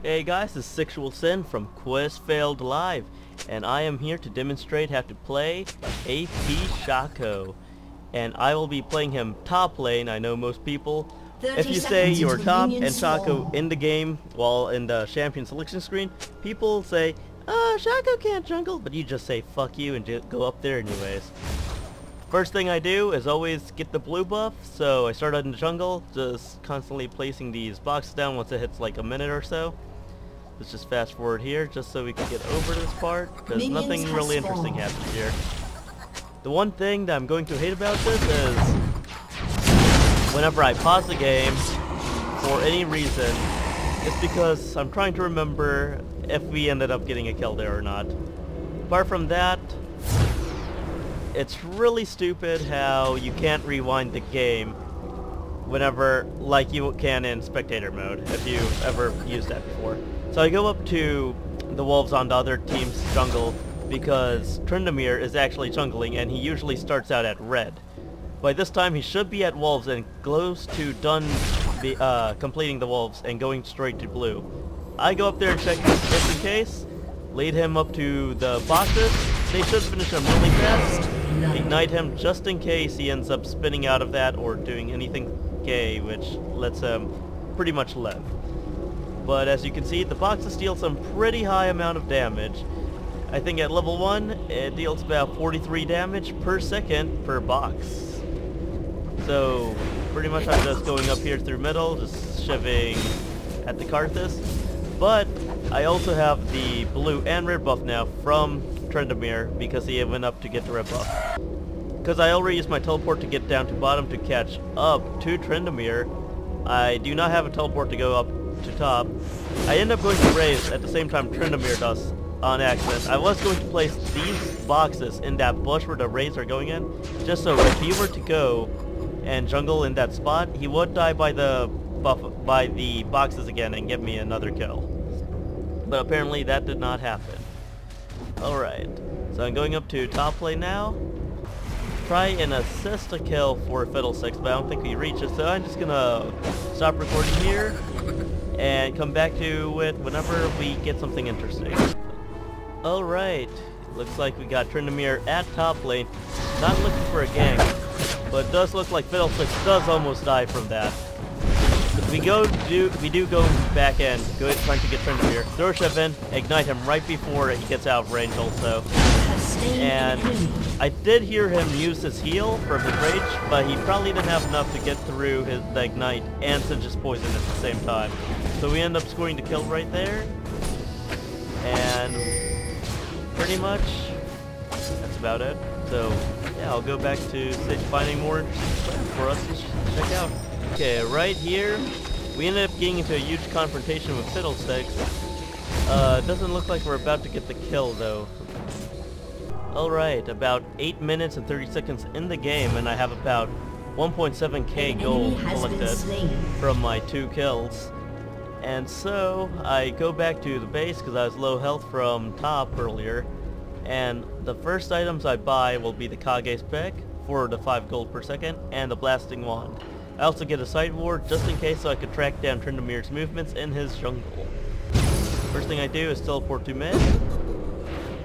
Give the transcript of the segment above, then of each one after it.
Hey guys, this is Sexual Sin from Quiz Failed Live, and I am here to demonstrate how to play AP Shaco. And I will be playing him top lane. I know most people, if you say you're top and Shaco in the game while in the champion selection screen, people say, Shaco can't jungle, but you just say fuck you and go up there anyways. First thing I do is always get the blue buff, so I start out in the jungle, just constantly placing these boxes down once it hits like a minute or so. Let's just fast forward here, just so we can get over this part, because nothing really interesting happens here. The one thing that I'm going to hate about this is, whenever I pause the game, for any reason, it's because I'm trying to remember if we ended up getting a kill there or not. Apart from that, it's really stupid how you can't rewind the game whenever, like you can in Spectator Mode, if you've ever used that before. So I go up to the wolves on the other team's jungle because Tryndamere is actually jungling and he usually starts out at red. By this time he should be at wolves and goes to done completing the wolves and going straight to blue. I go up there and check just in case, lead him up to the boxes. They should finish him really fast. Ignite him just in case he ends up spinning out of that or doing anything gay, which lets him pretty much live. But as you can see, the boxes deal some pretty high amount of damage. I think at level 1, it deals about 43 damage per second per box. So pretty much I'm just going up here through middle, just shiving at the Karthus. But I also have the blue and red buff now from Tryndamere because he went up to get the red buff. Because I already used my teleport to get down to bottom to catch up to Tryndamere, I do not have a teleport to go up to top. I end up going to raise at the same time Tryndamere does on accident. I was going to place these boxes in that bush where the rays are going in, just so if he were to go and jungle in that spot, he would die by the boxes again and give me another kill. But apparently that did not happen. Alright, so I'm going up to top lane now. Try and assist a kill for Fiddlesticks, but I don't think he reaches, so I'm just gonna stop recording here and come back to it whenever we get something interesting. Alright, looks like we got Tryndamere at top lane. Not looking for a gank, but it does look like Fiddlesticks does almost die from that. We do go back end, trying to get Tryndamere. Throw Shiv in, ignite him right before he gets out of range also. And I did hear him use his heal from his rage, but he probably didn't have enough to get through the ignite and singe his poison at the same time. So we end up scoring the kill right there. And pretty much that's about it. So yeah, I'll go back to finding more interesting stuff for us to check out. Okay, right here, we ended up getting into a huge confrontation with Fiddlesticks. Doesn't look like we're about to get the kill though. Alright, about 8 minutes and 30 seconds in the game, and I have about 1.7k gold collected from my 2 kills. And so, I go back to the base because I was low health from top earlier, and the first items I buy will be the Kage spec for the 5 gold per second, and the blasting wand. I also get a sight ward just in case so I could track down Tryndamere's movements in his jungle. First thing I do is teleport to mid,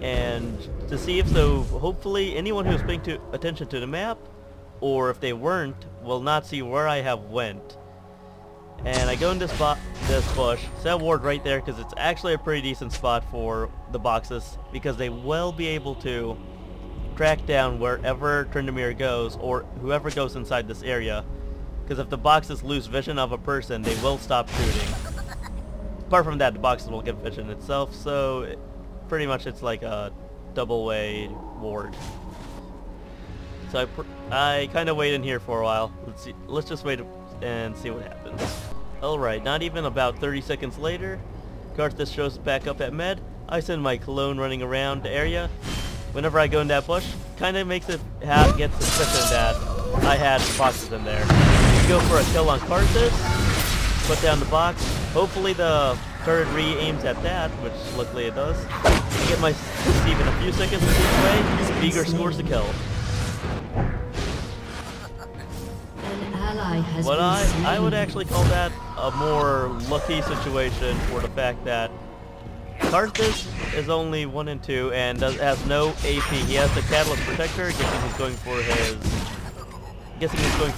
and to see if hopefully anyone who's paying attention to the map, or if they weren't, will not see where I have went. And I go in this bush, set ward right there because it's actually a pretty decent spot for the boxes, because they will be able to track down wherever Tryndamere goes, or whoever goes inside this area. Because if the boxes lose vision of a person, they will stop shooting. Apart from that, the boxes will get vision itself, so pretty much it's like a double-way ward. So I kind of wait in here for a while. Let's just wait and see what happens. Alright, not even about 30 seconds later, Karthus shows back up at med. I send my clone running around the area. Whenever I go in that bush, kind of makes it get suspicion that I had boxes in there. Go for a kill on Karthus, put down the box. Hopefully the turret re-aims at that, which luckily it does. I get my Steve in a few seconds this way. Beager scores the kill. An ally But I would actually call that a more lucky situation for the fact that Karthus is only 1 and 2 and has no AP. He has the Catalyst Protector, guessing he's going for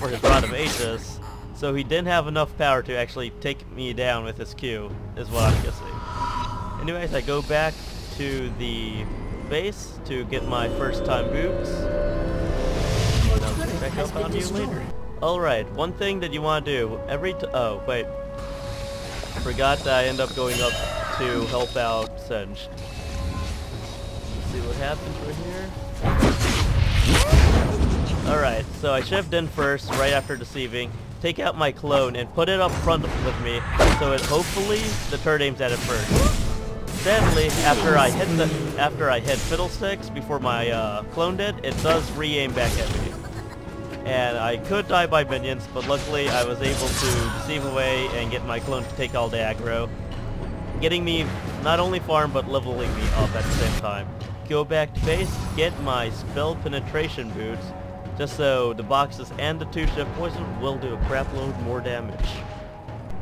his Rod of Aegis. So he didn't have enough power to actually take me down with his Q, is what I'm guessing. Anyways, I go back to the base to get my first time boots. And I'll check up on you later. Alright, one thing that you want to do, oh, wait. Forgot that I end up going up to help out Singed. Let's see what happens right here. Alright, so I shift in first, right after deceiving, take out my clone, and put it up front with me, so it hopefully the turret aims at it first. Sadly, after I hit Fiddlesticks before my clone did, it does re-aim back at me. And I could die by minions, but luckily I was able to deceive away and get my clone to take all the aggro, getting me not only farm but leveling me up at the same time. Go back to base, get my spell penetration boots, just so the boxes and the 2-shift poison will do a crap load more damage.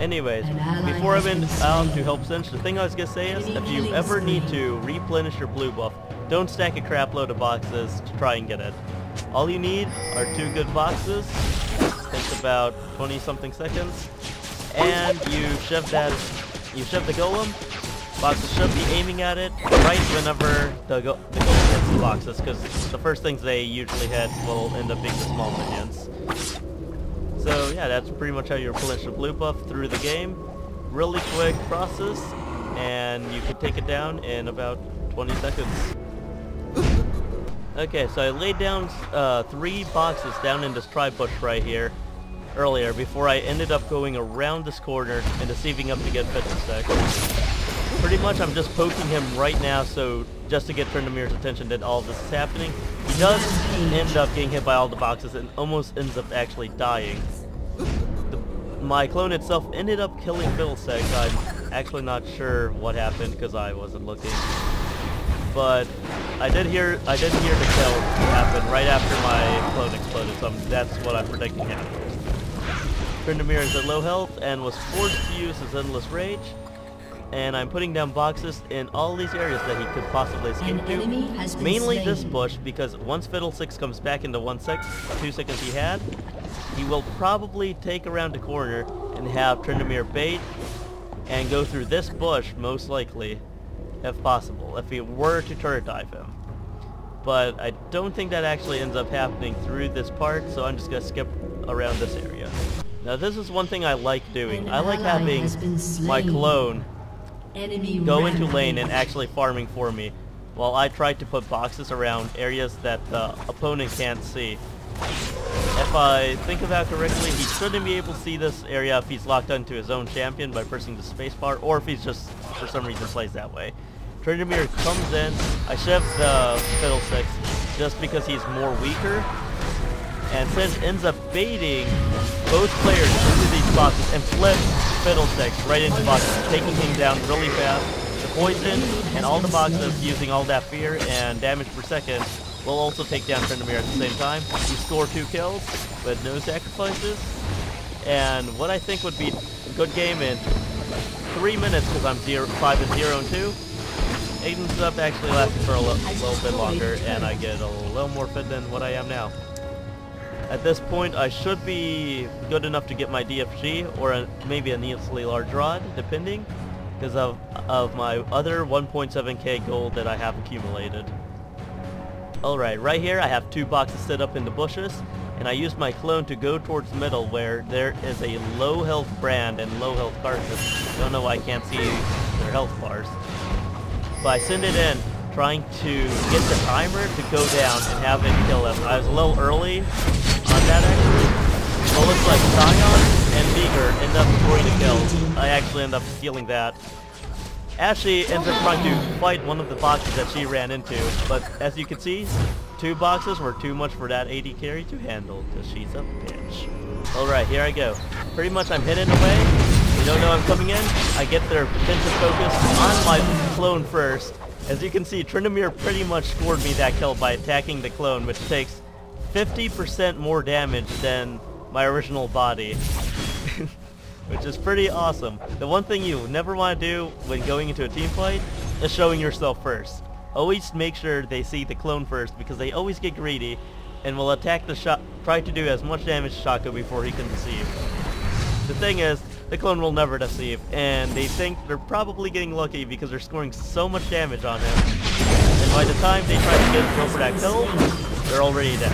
Anyways, before I went out to help Cinch, the thing I was gonna say is, if you ever need to replenish your blue buff, don't stack a crap load of boxes to try and get it. All you need are 2 good boxes, takes about 20 something seconds, and you shove the golem. Boxes should be aiming at it right whenever the golem hits the boxes, because the first things they usually hit will end up being the small minions. So yeah, that's pretty much how you replenish the blue buff through the game. Really quick process, and you can take it down in about 20 seconds. Okay, so I laid down 3 boxes down in this tri-bush right here earlier before I ended up going around this corner and deceiving up to get Fiddlesticks. Pretty much I'm just poking him right now, so just to get Tryndamyr's attention that all of this is happening. He does end up getting hit by all the boxes and almost ends up actually dying. My clone itself ended up killing Fiddlesticks. I'm actually not sure what happened because I wasn't looking. But I did hear the kill happen right after my clone exploded, so that's what I'm predicting happened. Tryndamyr is at low health and was forced to use his Endless Rage. And I'm putting down boxes in all these areas that he could possibly escape to. Mainly this bush, because once Fiddlesticks comes back in the 2 seconds he had, he will probably take around the corner and have Tryndamyr bait and go through this bush, most likely, if possible, if he were to turret dive him. But I don't think that actually ends up happening through this part, so I'm just going to skip around this area. Now this is one thing I like doing. I like having my clone go into lane and actually farming for me, while I try to put boxes around areas that the opponent can't see. If I think about correctly, he shouldn't be able to see this area if he's locked onto his own champion by pressing the spacebar, or if he's just, for some reason, plays that way. Tryndamyr comes in, I shove the Fiddlesticks just because he's more weaker, and Cinch ends up baiting both players into these boxes and flips Fiddlesticks right into boxes, taking him down really fast. The poison and all the boxes using all that fear and damage per second will also take down Tryndamyr at the same time. You score 2 kills with no sacrifices, and what I think would be a good game in 3 minutes, because I'm 5-0-2, it ends up actually lasting for a little bit longer, and I get a little more fit than what I am now. At this point, I should be good enough to get my DFG, or maybe a needlessly large rod, depending, because of my other 1.7k gold that I have accumulated. Alright, right here I have 2 boxes set up in the bushes, and I used my clone to go towards the middle where there is a low health Brand and low health Karthus. Don't know why I can't see their health bars. But I send it in, trying to get the timer to go down and have it kill him. I was a little early on that actually. Well, looks like Sion and Beaker end up scoring the kills. I actually end up stealing that. Ashley ends up trying to fight one of the boxes that she ran into, but as you can see, 2 boxes were too much for that AD carry to handle, because she's a bitch. Alright, here I go. Pretty much I'm hidden away. You don't know I'm coming in. I get their defensive focus on my clone first. As you can see, Tryndamyr pretty much scored me that kill by attacking the clone, which takes 50% more damage than my original body. Which is pretty awesome. The one thing you never want to do when going into a team fight is showing yourself first. Always make sure they see the clone first, because they always get greedy and will attack the try to do as much damage to Shaco before he can deceive. The thing is, the clone will never deceive, and they think they're probably getting lucky because they're scoring so much damage on him. And by the time they try to go for that kill, they're already dead.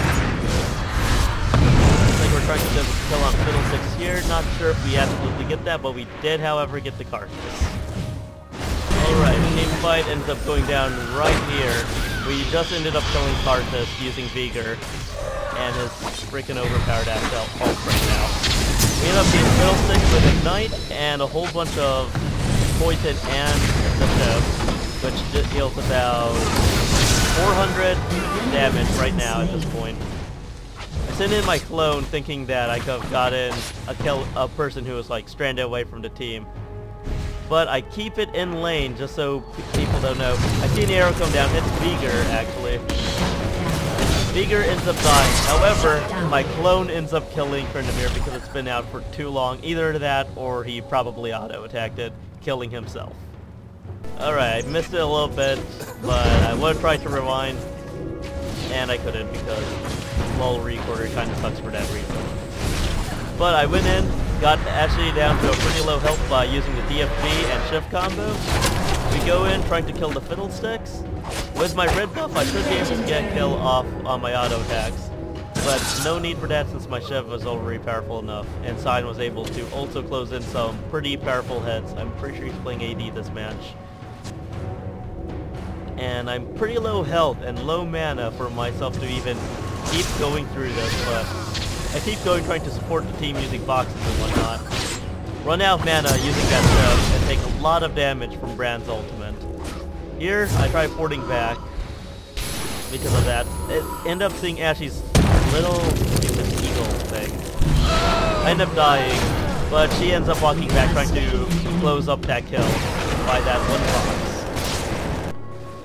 We're trying to get a kill on Fiddlesticks here. Not sure if we absolutely get that, but we did, however, get the carcass. Alright, team fight ends up going down right here. We just ended up killing Carthus using Vigor and his freaking overpowered ass ult right now. We end up getting Fiddlesticks with Ignite and a whole bunch of Poison and the Shiv, which just deals about 400 damage right now at this point. I sent in my clone thinking that I could have gotten a person who was like stranded away from the team. But I keep it in lane just so people don't know. I see an arrow come down, hits Vigor actually. Vigor ends up dying. However, my clone ends up killing Tryndamere because it's been out for too long. Either that or he probably auto-attacked it, killing himself. Alright, I missed it a little bit, but I would have tried to rewind. And I couldn't because LOL recorder kind of sucks for that reason. But I went in, got Ashley down to a pretty low health by using the DFB and shift combo. We go in trying to kill the Fiddlesticks. With my red buff, I should be able to get a kill off on my auto attacks. But no need for that since my Shiv was already powerful enough, and Sign was able to also close in some pretty powerful heads. I'm pretty sure he's playing AD this match. And I'm pretty low health and low mana for myself to even keep going through this, but I keep going trying to support the team using boxes and whatnot. Run out of mana using that Shiv and take a lot of damage from Brand's ultimate. Here, I try porting back because of that. It end up seeing Ashley's little stupid eagle thing. I end up dying, but she ends up walking back trying to close up that kill by that one box.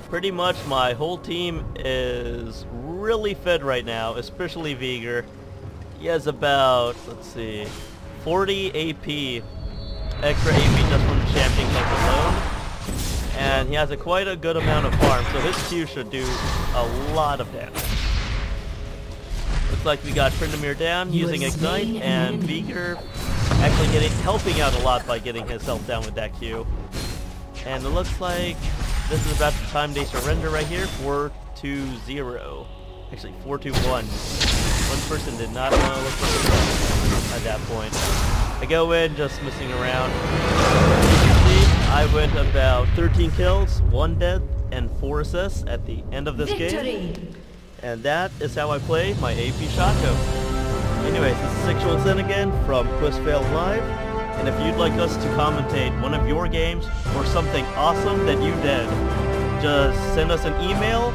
Pretty much my whole team is really fed right now, especially Vigor. He has about, let's see, 40 AP, extra AP just from the champion kills alone. And he has quite a good amount of farm, so his Q should do a lot of damage. Looks like we got Tryndamere down using Ignite, and Vigor actually helping out a lot by getting himself down with that Q. And it looks like this is about the time they surrender right here, 4-2-0. Actually, 4-2-1. One person did not want to look for the at that point. I go in, just messing around. I went about 13 kills, 1 death, and 4 assists at the end of this game. And that is how I play my AP Shaco. Anyways, this is Sexual Sin again from Quizfailed Live. And if you'd like us to commentate one of your games or something awesome that you did, just send us an email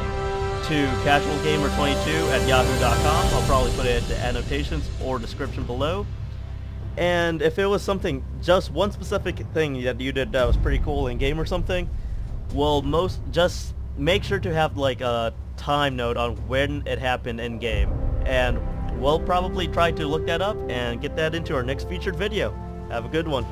to casualgamer22@yahoo.com. I'll probably put it in the annotations or description below. And if it was something, just one specific thing that you did that was pretty cool in game or something, we'll just make sure to have like a time note on when it happened in game. And we'll probably try to look that up and get that into our next featured video. Have a good one.